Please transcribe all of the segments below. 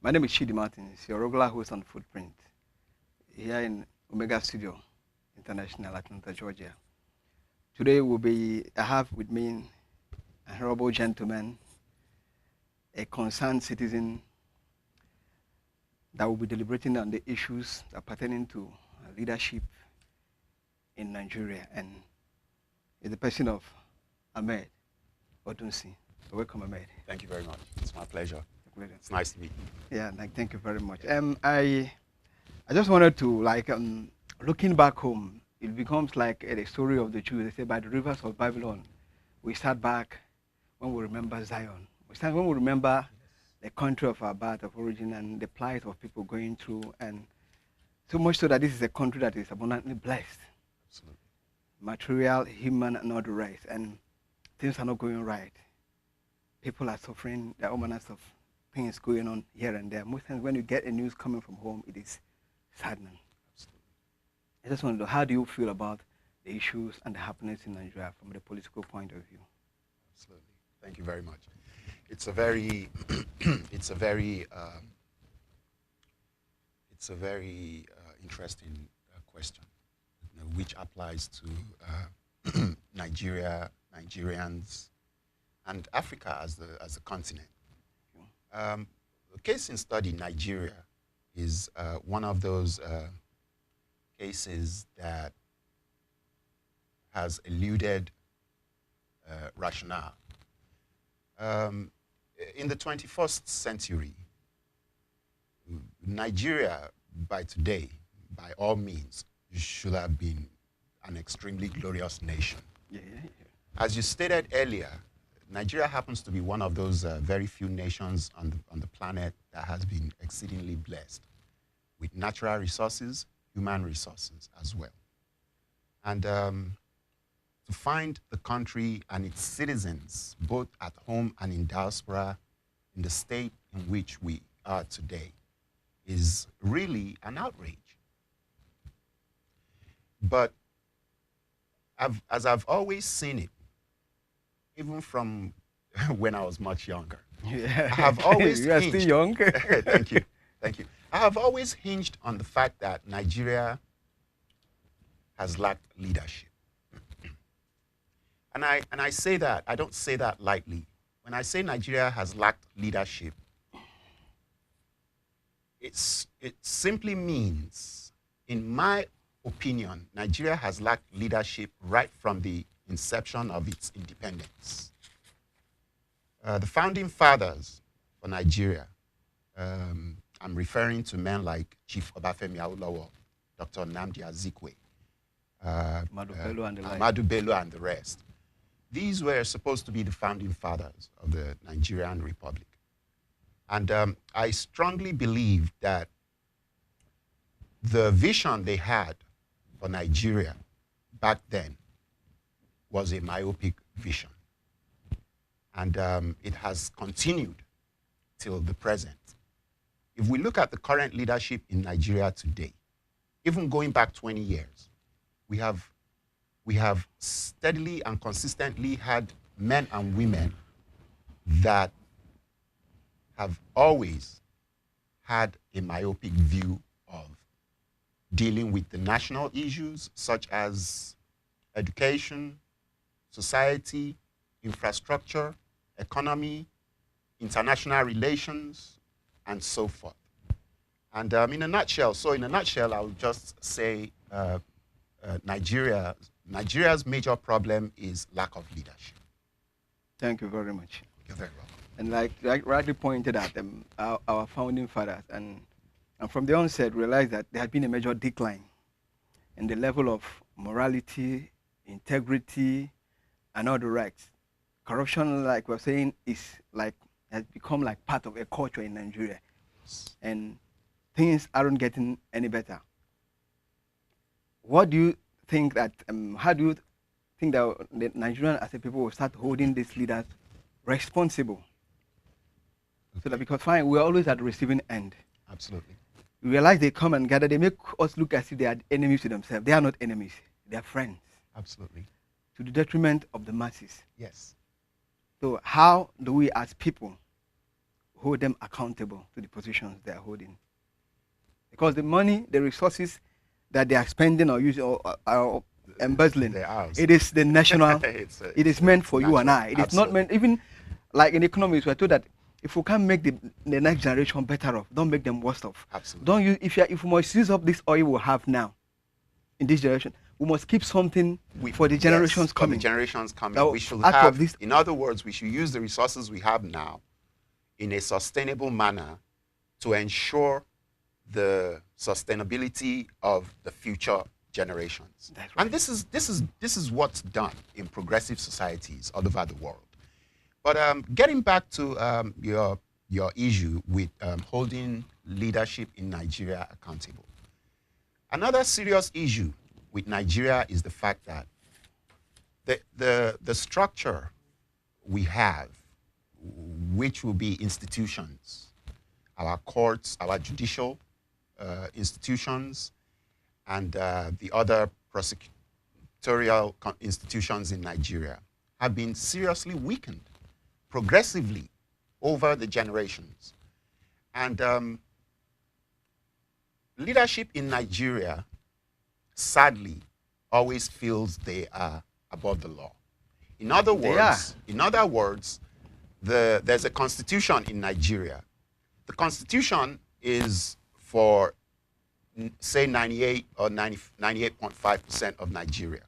My name is Chidi Martins, your regular host on Footprint, here in Omega Studio International, Atlanta, Georgia. Today I have with me a honorable gentleman, a concerned citizen that will be deliberating on the issues that pertaining to leadership in Nigeria, and is the person of Ahmed Odunsi. So welcome, Ahmed. Thank you very much. It's my pleasure. Pleasure. It's nice to meet you. Yeah, thank you very much. I just wanted to looking back home, it becomes like the story of the Jews. They say by the rivers of Babylon, we start back when we remember Zion. We start when we remember the country of our birth of origin and the plight of people going through, and so much so that this is a country that is abundantly blessed, Absolutely. material, human, and all the rest, and things are not going right. People are suffering. There are all manners of things going on here and there. Most times when you get a news coming from home, it is saddening. Absolutely. I just want to know, how do you feel about the issues and the happenings in Nigeria from the political point of view? Absolutely. Thank you very much. It's a very, interesting question, which applies to Nigeria, Nigerians, and Africa as a continent. The case in study, Nigeria, is one of those cases that has eluded rationale. In the 21st century, Nigeria, by today, by all means, should have been an extremely glorious nation. Yeah. As you stated earlier, Nigeria happens to be one of those very few nations on the planet that has been exceedingly blessed with natural resources, human resources as well. And to find the country and its citizens, both at home and in diaspora, in the state in which we are today, is really an outrage. But as I've always seen it, even from when I was much younger, Yeah. I have always You are still young. Thank you. I have always hinged on the fact that Nigeria has lacked leadership. And I say that, I don't say that lightly. When I say Nigeria has lacked leadership, it simply means, in my opinion, Nigeria has lacked leadership right from the inception of its independence. The founding fathers for Nigeria, I'm referring to men like Chief Obafemi Awolowo, Dr. Nnamdi Azikiwe, Ahmadu Bello and the rest. These were supposed to be the founding fathers of the Nigerian Republic. And I strongly believe that the vision they had for Nigeria back then was a myopic vision. And it has continued till the present. If we look at the current leadership in Nigeria today, even going back 20 years, we have steadily and consistently had men and women that have always had a myopic view of dealing with the national issues such as education, society, infrastructure, economy, international relations, and so forth. And in a nutshell, I would just say Nigeria's major problem is lack of leadership. Thank you very much. You're very welcome. And like rightly pointed out, our founding fathers, and from the onset realized that there had been a major decline in the level of morality, integrity, and all the rights. Corruption, like we're saying, has become like part of a culture in Nigeria, and things aren't getting any better. What do you think that? How do you think that the Nigerian as a people will start holding these leaders responsible? So that, because fine, we're always at the receiving end. Absolutely. We realize they come and gather, they make us look as if they are enemies to themselves. They are not enemies, they are friends. Absolutely. To the detriment of the masses. Yes. So how do we as people hold them accountable to the positions they are holding. Because the money, the resources that they are spending or using or are embezzling, They're ours. it is the national, it is meant for you and national. I. It is not meant, even like in economics, we're told that if we can't make the next generation better off, don't make them worse off. Absolutely. Don't use, if we must use up this oil we have now in this generation, we must keep something for the generations yes, coming. For the generations coming. Now, we should out have, of this, in other words, we should use the resources we have now in a sustainable manner to ensure the sustainability of the future generations. That's right. And this is what's done in progressive societies all over the world. But getting back to your issue with holding leadership in Nigeria accountable, another serious issue with Nigeria is the fact that the structure we have, which will be institutions, our courts, our judicial institutions, and the other prosecutorial institutions in Nigeria, have been seriously weakened progressively over the generations. And leadership in Nigeria, sadly, always feels they are above the law. In other words, there's a constitution in Nigeria. The constitution is for, say, 98 or 98.5% of Nigeria.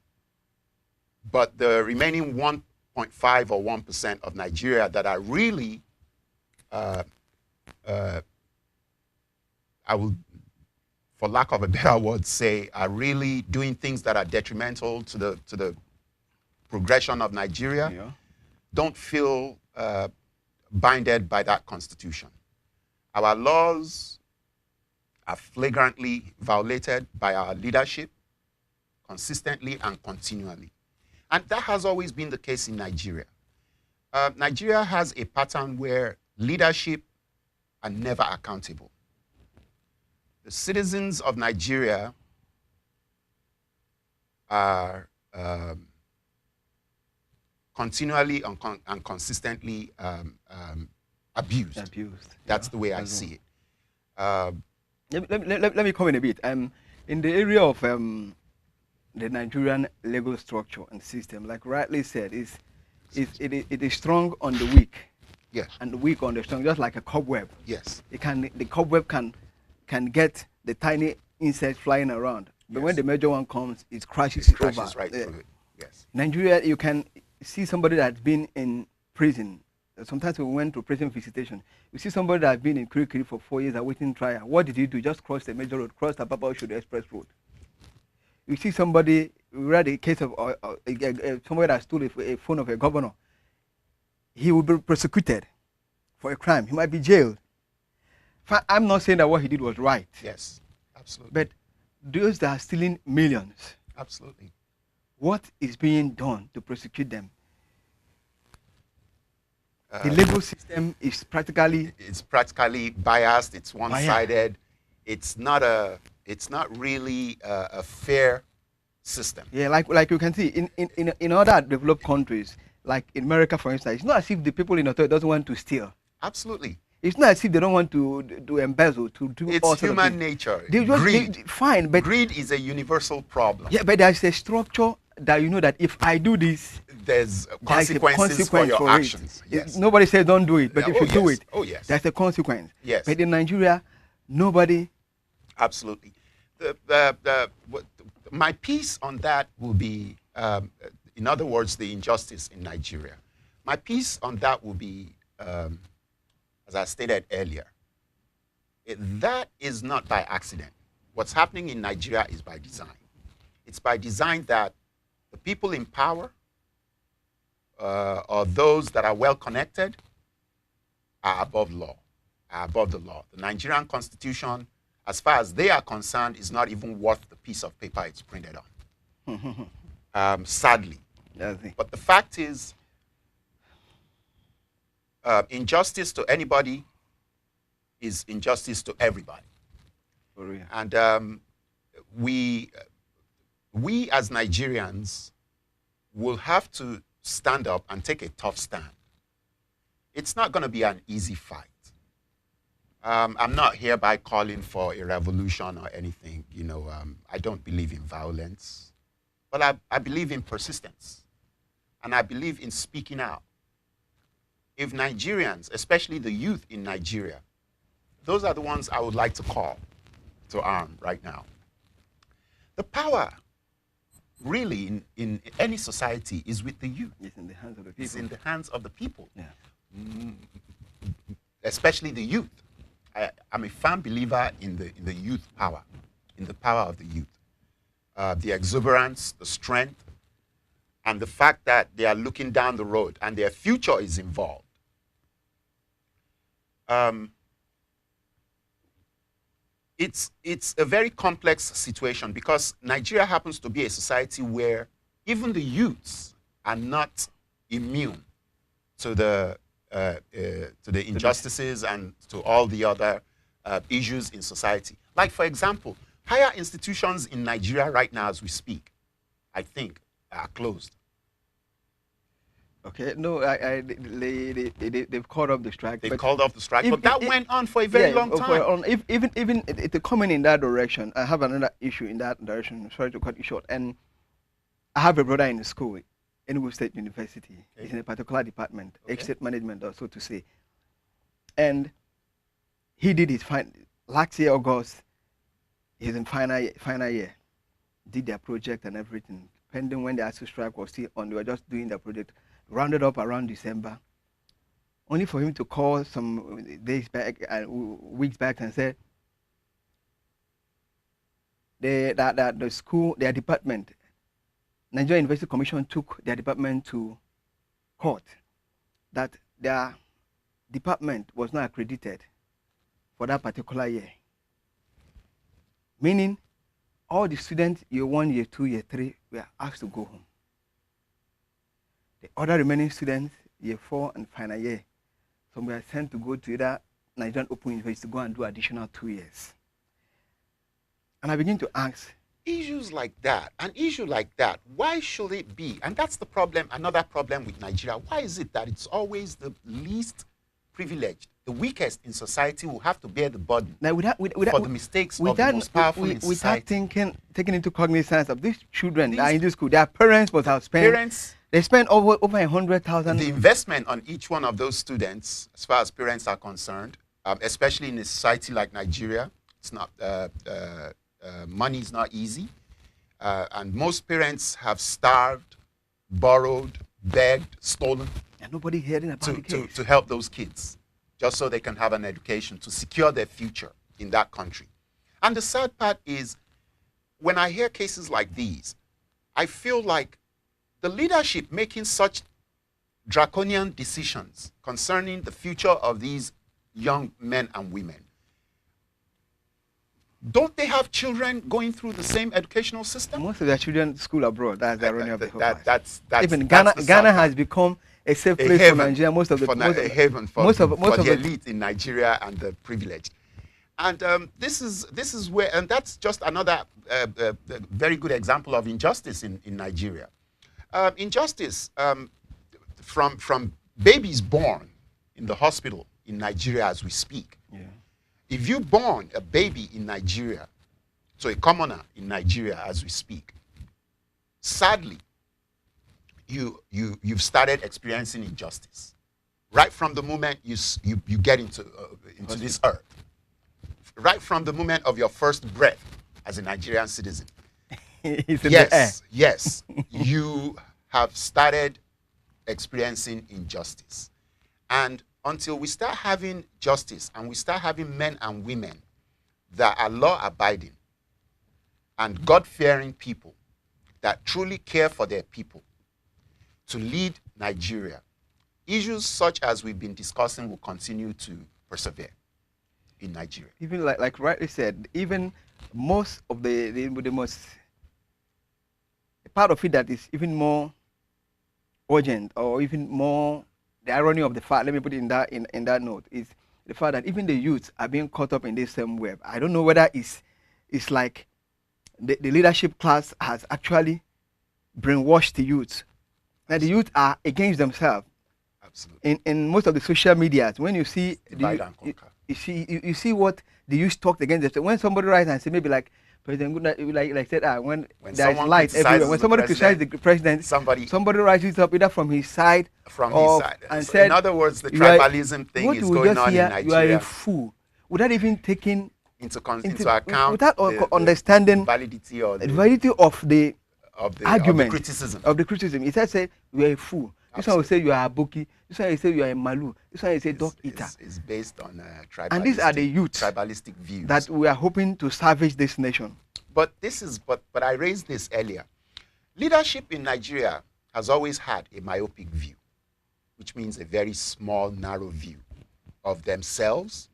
But the remaining 1.5 or 1% of Nigeria that are really, I will, for lack of a better word, say, are really doing things that are detrimental to the progression of Nigeria, don't feel binded by that constitution. Our laws are flagrantly violated by our leadership consistently and continually. And that has always been the case in Nigeria. Nigeria has a pattern where leadership are never accountable. The citizens of Nigeria are continually and consistently abused. That's the way I see it. Let me comment a bit. In the area of the Nigerian legal structure and system, like rightly said, it is strong on the weak, yes, and the weak on the strong, just like a cobweb. Yes, the cobweb can get the tiny insects flying around, but when the major one comes, it crashes over. Right through it. Yes. Nigeria, you can see somebody that's been in prison. Sometimes we went to prison visitation. You see somebody that's been in Kirikiri for 4 years awaiting trial. What did he do? Just cross the major road, cross the Papa Should Express Road. You see somebody, we read a case of somebody that stole a phone of a governor. He will be prosecuted for a crime. He might be jailed. I'm not saying that what he did was right. Yes, absolutely. But those that are stealing millions, absolutely, what is being done to prosecute them? The legal system is practically biased. It's one-sided. It's not really a fair system. Yeah, like you can see in other developed countries, like in America, for instance, it's not as if the people in authority doesn't want to steal. Absolutely. It's not as if they don't want to embezzle, to do all sorts of things. It's human nature. Greed. Fine, but greed is a universal problem. Yeah, but there's a structure that you know that if I do this, there's consequences for your actions. Yes. Nobody says don't do it, but if you do it, there's a consequence. Yes. But in Nigeria, nobody. Absolutely. My piece on that will be, in other words, the injustice in Nigeria. My piece on that will be, as I stated earlier, that is not by accident. What's happening in Nigeria is by design. It's by design that the people in power or those that are well connected are above law, are above the law. The Nigerian Constitution, as far as they are concerned, is not even worth the piece of paper it's printed on. Sadly. But the fact is, injustice to anybody is injustice to everybody. For real. And we as Nigerians will have to stand up and take a tough stand. It's not going to be an easy fight. I'm not hereby calling for a revolution or anything. I don't believe in violence, but I believe in persistence, and I believe in speaking out. If Nigerians, especially the youth in Nigeria, those are the ones I would like to call to arm right now. The power, really, in any society is with the youth. It's in the hands of the people. It's in the hands of the people, Yeah. especially the youth. I'm a firm believer in the youth power, in the power of the youth. The exuberance, the strength, and the fact that they are looking down the road and their future is involved. It's a very complex situation because Nigeria happens to be a society where even the youths are not immune to the injustices and to all the other issues in society. Like, for example, higher institutions in Nigeria right now as we speak, I think, are closed. Okay, no, they've called off the strike. They called off the strike, but that went on for a very long time. Even it coming in that direction, I have another issue in that direction. Sorry to cut you short. And I have a brother in the school, Enugu State University. Okay. He's in a particular department, Okay. estate management, or so to say. And he did his last year August. He's in final year. Did their project and everything. Pending when the ASU strike was still on, they were just doing the project. Rounded up around December, only for him to call some days back and weeks back and say that the school, their department, Nigeria University Commission took their department to court, that their department was not accredited for that particular year. Meaning, all the students year 1, year 2, year 3 were asked to go home. The other remaining students, year 4 and final year, some were sent to go to either Nigerian Open University to go and do additional 2 years. And I begin to ask, Issues like that, an issue like that, why should it be? And that's the problem, another problem with Nigeria. Why is it that it's always the least privileged, the weakest in society who have to bear the burden now for the mistakes of the most powerful in society? Without taking into cognizance of these children that are in this school, their parents must have spent. Parents, they spend over 100,000. the investment on each one of those students, as far as parents are concerned, especially in a society like Nigeria, it's not money is not easy, and most parents have starved, borrowed, begged, stolen, and nobody hearing about the case. to help those kids, just so they can have an education, to secure their future in that country. And the sad part is, when I hear cases like these, I feel like the leadership making such draconian decisions concerning the future of these young men and women, don't they have children going through the same educational system? Most of their children school abroad. That's the irony of the whole thing. That's Even that's Ghana has become a safe place for Nigeria. Most of the a haven for the elite in Nigeria and the privileged. And this is where, and that's just another very good example of injustice in Nigeria. Injustice from babies born in the hospital in Nigeria as we speak. Yeah. If you born a baby in Nigeria, so a commoner in Nigeria as we speak, sadly, you've started experiencing injustice right from the moment you get into this earth, right from the moment of your first breath as a Nigerian citizen. Yes, you have started experiencing injustice. And until we start having justice and we start having men and women that are law-abiding and God-fearing people that truly care for their people to lead Nigeria, issues such as we've been discussing will continue to persevere in Nigeria. Even like rightly said, even most of the most part of it that is even more urgent or even more the irony of the fact, let me put it in that note, is the fact that even the youths are being caught up in this same web. I don't know whether it's like the leadership class has actually brainwashed the youth. That the youth are against themselves. Absolutely. In most of the social medias, when you see Divide and conquer. you see what the youth talked against themselves. When somebody writes and say maybe like President Goodnight, like said, when there is someone light everywhere, when criticizes the somebody criticizes the president, somebody somebody writes it up either from his side from his or side. and So in said, other words, the you are, tribalism thing what is we going just on in hear, you are a Nigeria fool, without even taking into account without understanding validity or the validity of the of the argument criticism. of the criticism. It says, say you are a fool. This one will say you are a bookie. This one will say you are a malu. This one will say dog eater. Is based on And these are the youth tribalistic views that we are hoping to salvage this nation. But I raised this earlier. Leadership in Nigeria has always had a myopic view, which means a very small, narrow view of themselves,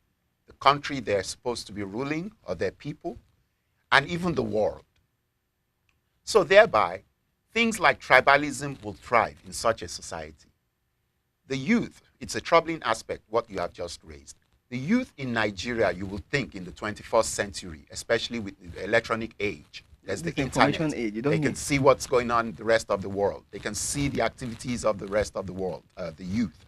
the country they're supposed to be ruling, or their people, and even the world. So thereby, things like tribalism will thrive in such a society. The youth, it's a troubling aspect, what you have just raised. The youth in Nigeria, you will think in the 21st century, especially with the electronic age, there's the internet. Age. They can see what's going on in the rest of the world. They can see the activities of the rest of the world, the youth,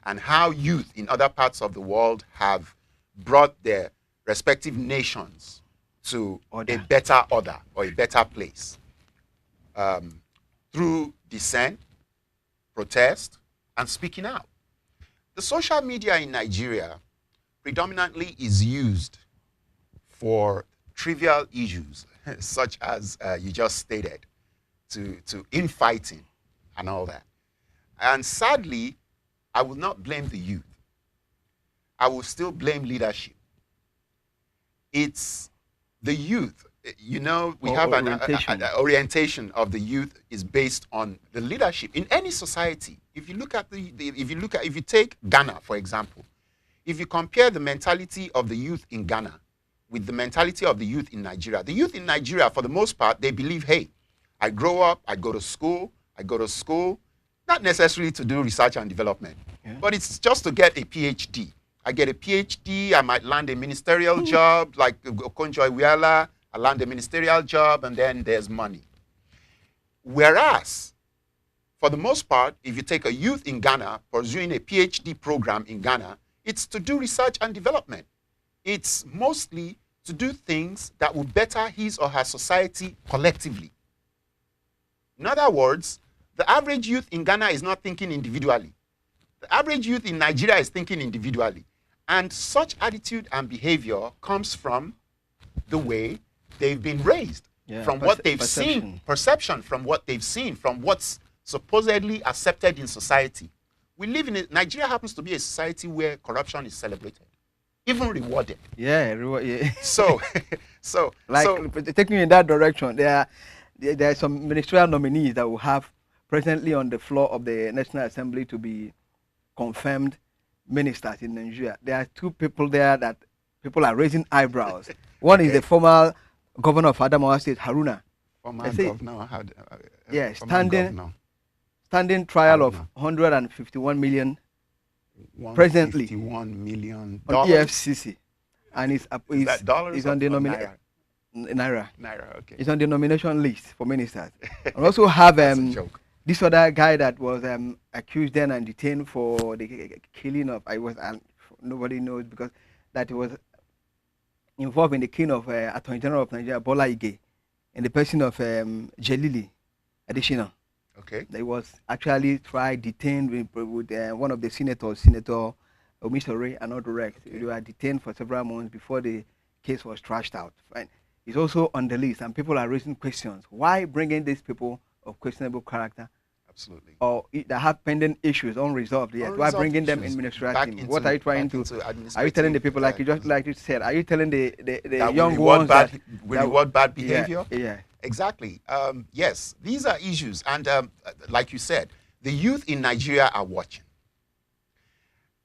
and how youth in other parts of the world have brought their respective nations to a better order or a better place through dissent, protest, and speaking out. The social media in Nigeria predominantly is used for trivial issues, such as you just stated, to infighting and all that. And sadly, I will not blame the youth. I will still blame leadership. It's the youth. You know, we have an orientation of the youth is based on the leadership in any society. If you look at if you take Ghana, for example, if you compare the mentality of the youth in Ghana with the mentality of the youth in Nigeria, the youth in Nigeria, for the most part, they believe, hey, I grow up, I go to school, not necessarily to do research and development, but it's just to get a PhD. I get a PhD, I might land a ministerial job like Okonjo-Iweala, I land a ministerial job, and then there's money. Whereas, for the most part, if you take a youth in Ghana pursuing a PhD program in Ghana, it's to do research and development. It's mostly to do things that will better his or her society collectively. In other words, the average youth in Ghana is not thinking individually. The average youth in Nigeria is thinking individually. And such attitude and behavior comes from the way they've been raised, from what they've seen, perception from what they've seen, from what's supposedly accepted in society. We live in Nigeria happens to be a society where corruption is celebrated, even rewarded. So taking you in that direction, there are some ministerial nominees that will have presently on the floor of the National Assembly to be confirmed ministers in Nigeria. There are two people there that people are raising eyebrows. One is the former governor of Adamawa State, Haruna. Former governor standing trial of 151 million presently $151 million on EFCC, and is on the nomination. Naira. Okay. It's on the nomination list for ministers. And also have this other guy that was accused then and detained for the killing of nobody knows because that he was involved in the killing of Attorney General of Nigeria, Bola Ige, in the person of Jelili additional. Okay. They was actually detained with one of the senators, Senator Omisore, and not direct. Okay. They were detained for several months before the case was trashed out. Fine. It's also on the list, and people are raising questions. Why bringing these people of questionable character? Absolutely. Or that have pending issues unresolved yet? Why bringing them in ministerial team? What are you trying to? Are you telling the people like you said? Are you telling the young ones that reward bad behavior? Yeah. Exactly. Yes, these are issues, and like you said, the youth in Nigeria are watching.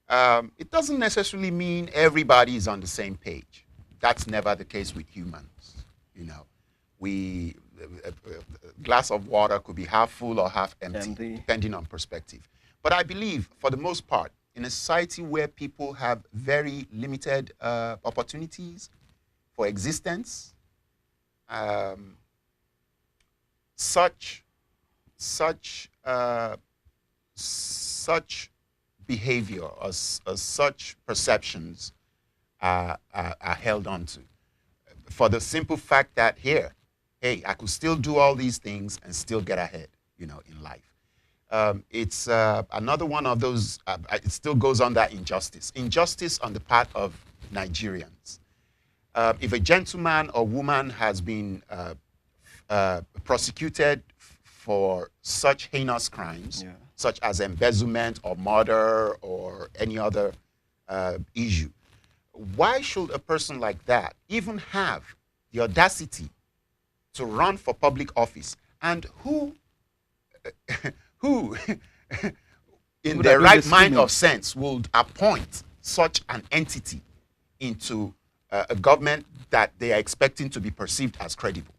It doesn't necessarily mean everybody is on the same page. That's never the case with humans. You know, a glass of water could be half full or half empty, depending on perspective. But I believe, for the most part, in a society where people have very limited opportunities for existence, such behavior or such perceptions are held on to for the simple fact that here, hey, I could still do all these things and still get ahead, in life. It's another one of those, it still goes on that injustice. Injustice on the part of Nigerians. If a gentleman or woman has been prosecuted for such heinous crimes, Yeah. such as embezzlement or murder or any other issue, why should a person like that even have the audacity to run for public office? And who who in their right mind of sense would appoint such an entity into a government that they are expecting to be perceived as credible?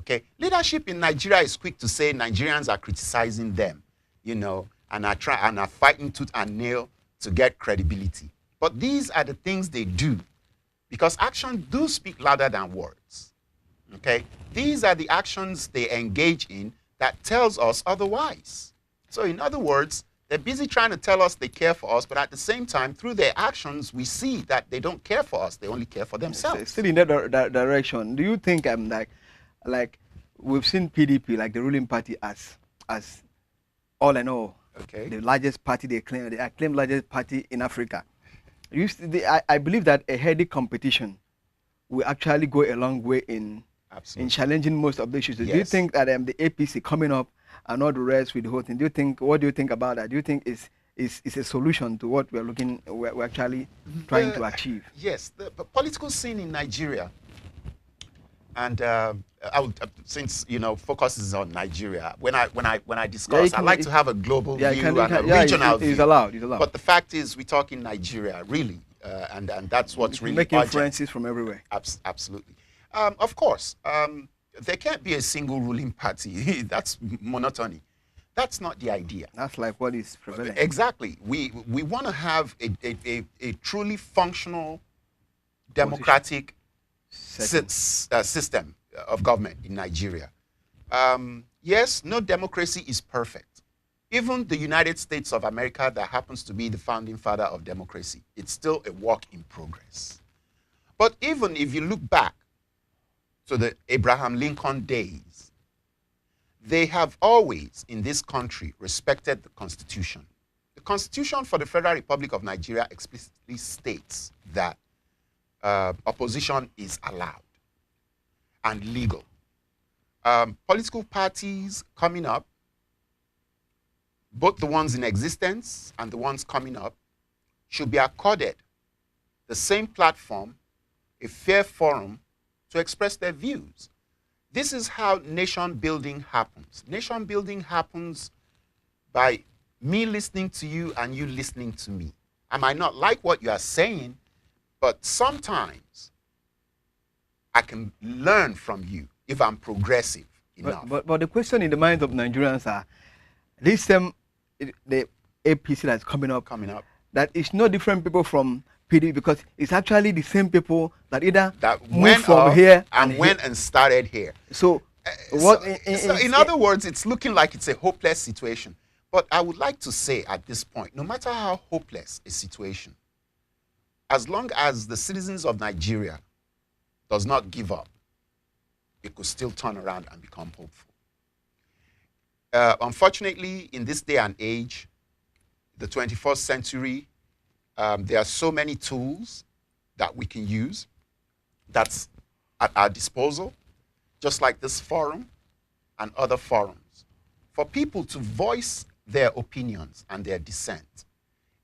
Okay, leadership in Nigeria is quick to say Nigerians are criticizing them, and are fighting tooth and nail to get credibility. But these are the things they do, because actions do speak louder than words. Okay, these are the actions they engage in that tells us otherwise. So in other words, they're busy trying to tell us they care for us, but at the same time, through their actions, we see that they don't care for us. They only care for themselves. Still in that direction, do you think like we've seen PDP, like the ruling party, as all in all, Okay. the largest party, they acclaim largest party in Africa. I believe that a healthy competition will actually go a long way in challenging most of the issues. Yes. Do you think that the APC coming up and all the rest with the whole thing, what do you think about that? Do you think is a solution to what we're actually trying to achieve? Yes, the political scene in Nigeria, and since focus is on Nigeria, when I discuss, I like to have a global view and a regional view. It's allowed. But the fact is, we talk in Nigeria, really, and that's what's really making influences from everywhere. Absolutely. Of course, there can't be a single ruling party. That's monotony. That's not the idea. That's like what is prevalent. Exactly. We want to have a truly functional, democratic system of government in Nigeria. Yes, no democracy is perfect. Even the United States of America, that happens to be the founding father of democracy, it's still a work in progress. But even if you look back to the Abraham Lincoln days, they have always, in this country, respected the Constitution. The Constitution for the Federal Republic of Nigeria explicitly states that opposition is allowed and legal. Political parties coming up, both the ones in existence and the ones coming up, should be accorded the same platform, a fair forum to express their views. This is how nation building happens. Nation building happens by me listening to you and you listening to me. I might not like what you are saying, but sometimes I can learn from you if I'm progressive enough. But the question in the minds of Nigerians are, this the APC that's coming up, that is no different people from PD, because it's actually the same people that either moved from here and went and started here. So, in other words, it's looking like it's a hopeless situation. But I would like to say at this point, no matter how hopeless a situation, as long as the citizens of Nigeria does not give up, it could still turn around and become hopeful. Unfortunately, in this day and age, the 21st century, there are so many tools that we can use that's at our disposal, just like this forum and other forums, for people to voice their opinions and their dissent.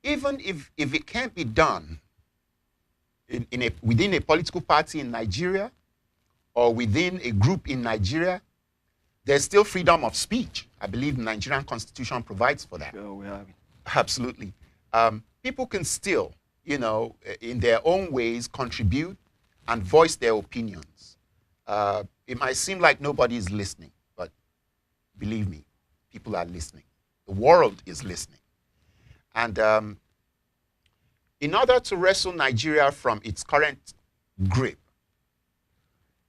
Even if it can't be done within a political party in Nigeria or within a group in Nigeria, there's still freedom of speech. I believe the Nigerian Constitution provides for that. Sure, we have it. Absolutely. People can still, in their own ways, contribute and voice their opinions. It might seem like nobody is listening, but believe me, people are listening. The world is listening. And in order to wrestle Nigeria from its current grip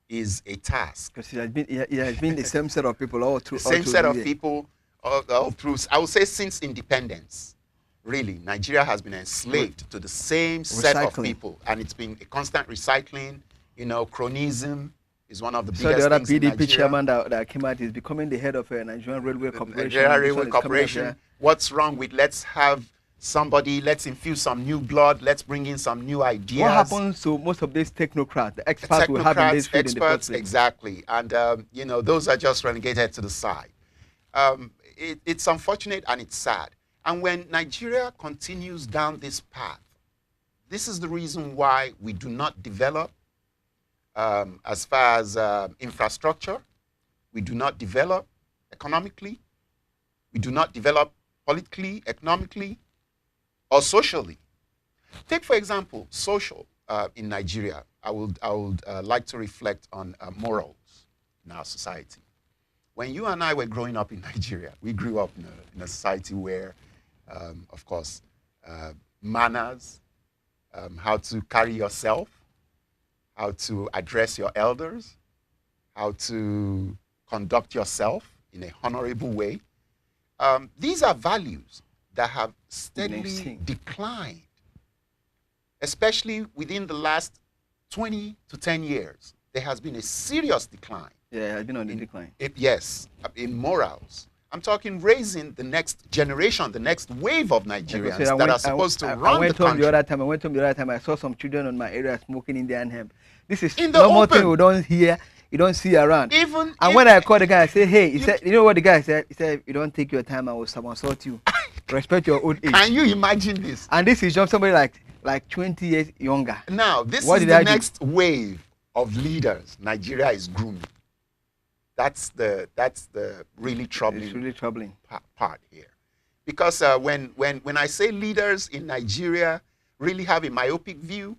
is a task. Because it has been the same set of people all through. The same set of people all through, I would say, since independence. really, Nigeria has been enslaved to the same set of people, and it's been a constant recycling. You know, cronyism is one of the So biggest the other things in PDP Nigeria. chairman that came out is becoming the head of a Nigerian Railway Corporation. Nigeria Railway Corporation. What's wrong with let's have somebody, let's infuse some new blood, let's bring in some new ideas. What happens to most of these technocrats, the experts we have in this field in the first place? Exactly. And, you know, those are just relegated to the side. It's unfortunate and it's sad. And when Nigeria continues down this path, this is the reason why we do not develop as far as infrastructure. We do not develop economically. We do not develop politically, economically, or socially. Take, for example, social in Nigeria. I would like to reflect on morals in our society. When you and I were growing up in Nigeria, we grew up in a society where, of course, manners, how to carry yourself, how to address your elders, how to conduct yourself in a honorable way. These are values that have steadily declined, especially within the last 20 to 10 years. There has been a serious decline. Yeah, it has been on the decline. Yes, in morals. I'm talking raising the next generation, the next wave of Nigerians that are supposed to run the country. I went home the other time. I saw some children on my area smoking Indian hemp. This is in the normal open. thing we don't hear, you don't see around. And when I called the guy, I said, hey, he said, you know what the guy said? He said, you don't take your time, I will somersault you. Respect your old age. Can you imagine this? And this is just somebody like 20 years younger. Now, this is the next wave of leaders Nigeria is grooming. That's the really troubling, it's really troubling part here. Because when I say leaders in Nigeria really have a myopic view,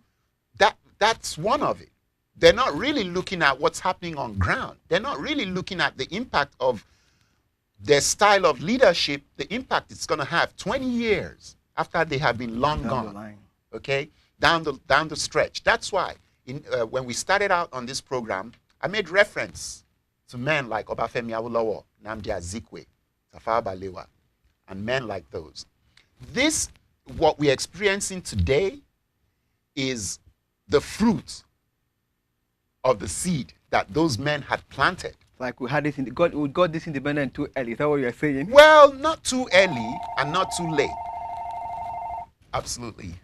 that's one of it. They're not really looking at what's happening on ground. They're not really looking at the impact of their style of leadership, the impact it's going to have 20 years after they have been long gone. Okay, down the stretch. That's why when we started out on this program, I made reference to men like Obafemi Awolowo, Nnamdi Azikiwe, Tafawa Balewa, and men like those. What we're experiencing today, is the fruit of the seed that those men had planted. Like we got this independent too early. Is that what you're saying? Well, not too early and not too late. Absolutely.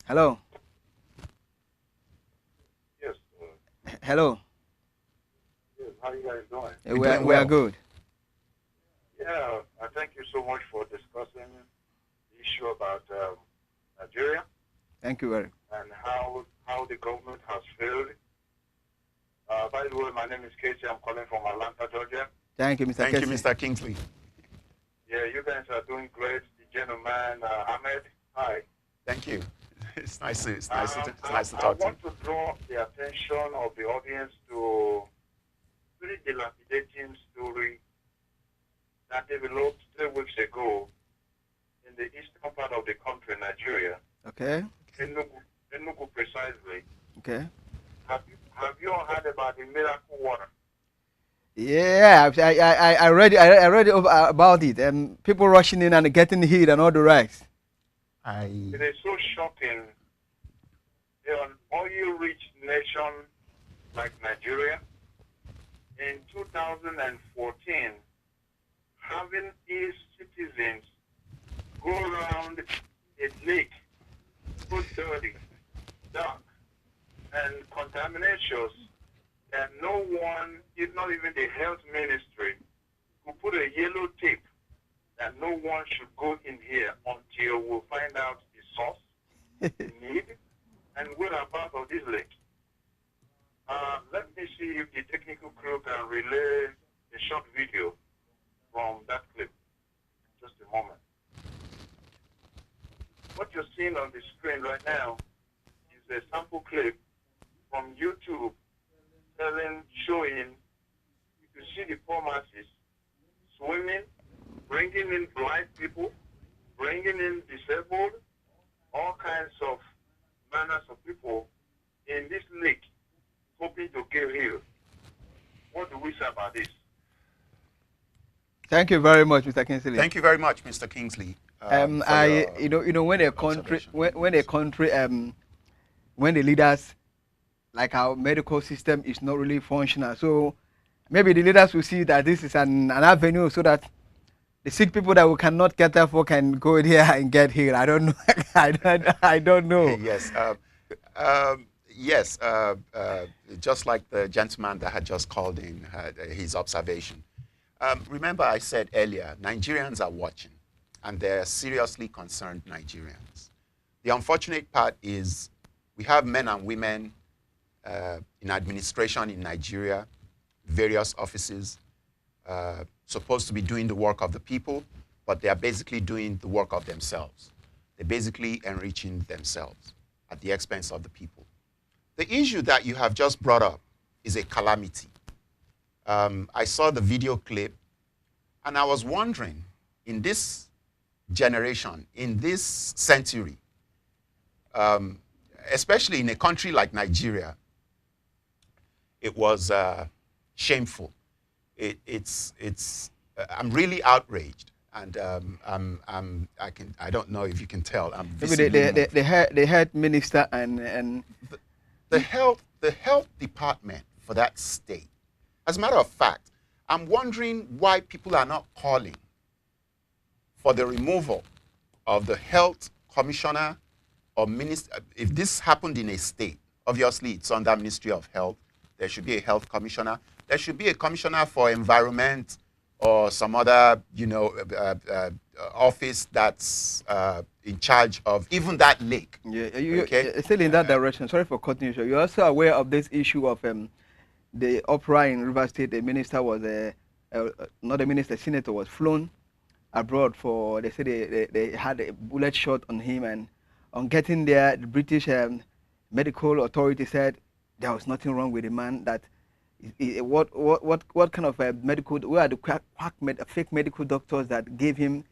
Hello. Yes. Hello. Yes. How you guys doing? We are good. Yeah. Thank you so much for discussing the issue about Nigeria. Thank you very. And how the government has failed. By the way, my name is Casey. I'm calling from Atlanta, Georgia. Thank you, Mr. Thank you, Mr. Kingsley. Yeah, you guys are doing great. The gentleman, Ahmed, hi. Thank you. It's nice to talk to you. I want to draw the attention of the audience to a very dilapidating story that developed 3 weeks ago in the eastern part of the country, Nigeria. Okay. Enugu precisely. Okay. Have you all heard about the miracle water? Yeah, I read about it, and people rushing in and getting hit and all the rest. It is so shocking. An oil-rich nation like Nigeria, in 2014, having its citizens go around a lake so dirty, dark, and contaminations that no one, if not even the health ministry, could put a yellow tape that no one should go in here until we find out the source, the need, and whereabouts of this lake. Let me see if the technical crew can relay a short video from that clip. Just a moment. What you're seeing on the screen right now is a sample clip from YouTube showing you can see the poor masses swimming, bringing in blind people, bringing in disabled, all kinds of manners of people in this lake, hoping to get healed. What do we say about this? Thank you very much, Mr. Kingsley. Thank you very much, Mr. Kingsley. When a country, when a country, when the leaders, like our medical system, is not really functional, so maybe the leaders will see that this is an avenue, so that the sick people that we cannot cater for can go there and get healed. I don't know. I don't know. Yes. Yes. Just like the gentleman that had just called in his observation. Remember, I said earlier, Nigerians are watching, and they're seriously concerned Nigerians. The unfortunate part is we have men and women in administration in Nigeria, various offices, supposed to be doing the work of the people, but they are basically doing the work of themselves. They're basically enriching themselves at the expense of the people. The issue that you have just brought up is a calamity. I saw the video clip, and I was wondering, in this generation, in this century, especially in a country like Nigeria, it was shameful. I'm really outraged, and I don't know if you can tell. I'm the health minister and the health department for that state. As a matter of fact, I'm wondering why people are not calling for the removal of the health commissioner or minister. If this happened in a state, obviously it's under Ministry of Health. There should be a health commissioner. There should be a commissioner for environment or some other, office that's in charge of even that lake. Yeah, okay? Still in that direction. Sorry for cutting you. You're also aware of this issue of the uproar in River State. The minister was not the minister, senator was flown abroad for. They said they had a bullet shot on him, and on getting there, the British medical authority said there was nothing wrong with the man. That what kind of medical? Where are the fake medical doctors that gave him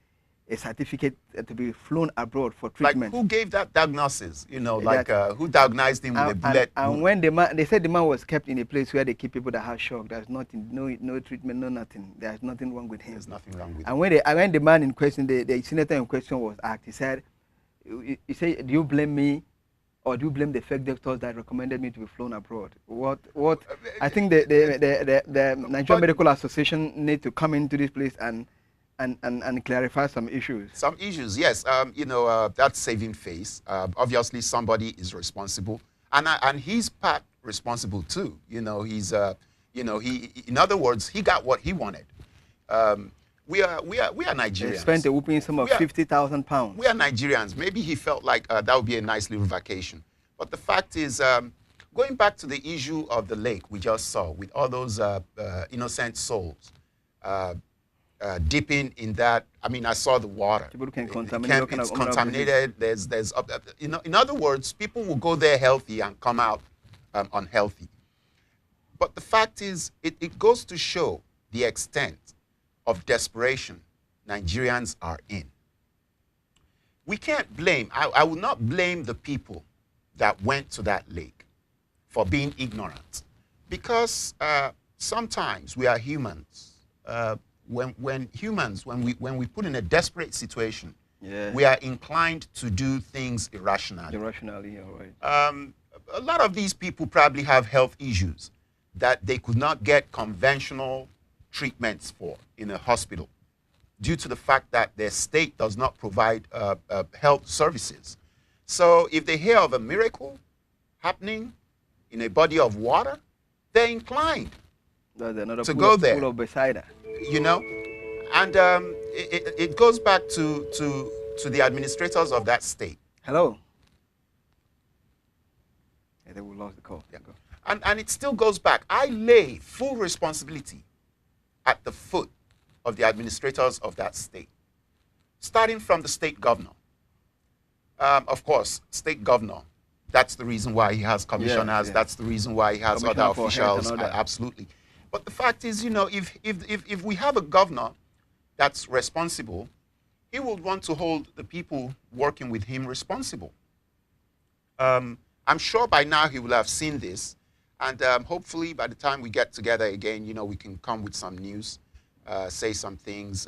a certificate to be flown abroad for treatment? Like who gave that diagnosis? Who diagnosed him with a bullet? And when they said the man was kept in a place where they keep people that have shock. There's nothing, no treatment, no nothing. There's nothing wrong with him. There's nothing wrong with him. And when the man in question, the senator in question was asked, he said, "Do you blame me, or do you blame the fake doctors that recommended me to be flown abroad?" What? I think the Nigerian Medical Association need to come into this place and clarify some issues. Some issues, yes. That's saving face. Obviously, somebody is responsible, and he's part responsible too. In other words, he got what he wanted. We are Nigerians. He spent a whooping sum of £50,000. We are Nigerians. Maybe he felt like that would be a nice little vacation. But the fact is, going back to the issue of the lake we just saw with all those innocent souls. Dipping in that, I saw the water. People can contaminate. It's contaminated. In other words, people will go there healthy and come out unhealthy. But the fact is, it goes to show the extent of desperation Nigerians are in. We can't blame, I will not blame the people that went to that lake for being ignorant, because sometimes we are humans. When we put in a desperate situation, we are inclined to do things irrationally. Irrationally, all right. A lot of these people probably have health issues that they could not get conventional treatments for in a hospital due to the fact that their state does not provide health services. So if they hear of a miracle happening in a body of water, they're inclined to go there. Pool of Bethesda. And it goes back to the administrators of that state. Hello. Yeah, they lost the call. Yeah. And it still goes back. I lay full responsibility at the foot of the administrators of that state, starting from the state governor. Of course, state governor, that's the reason why he has commissioners. That's the reason why he has other officials. Absolutely. But the fact is, if we have a governor that's responsible, he will want to hold the people working with him responsible. I'm sure by now he will have seen this, and hopefully by the time we get together again, we can come with some news say some things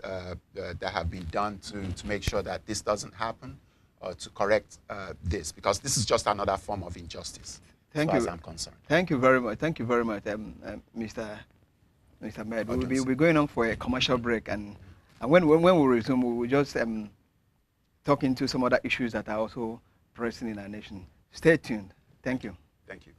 that have been done to make sure that this doesn't happen, or to correct this, because this is just another form of injustice, Thank as far you. as I'm concerned. Thank you very much. Thank you very much, Mr. Med. We'll be going on for a commercial break, and when we resume, we will just talk into some other issues that are also pressing in our nation. Stay tuned. Thank you. Thank you.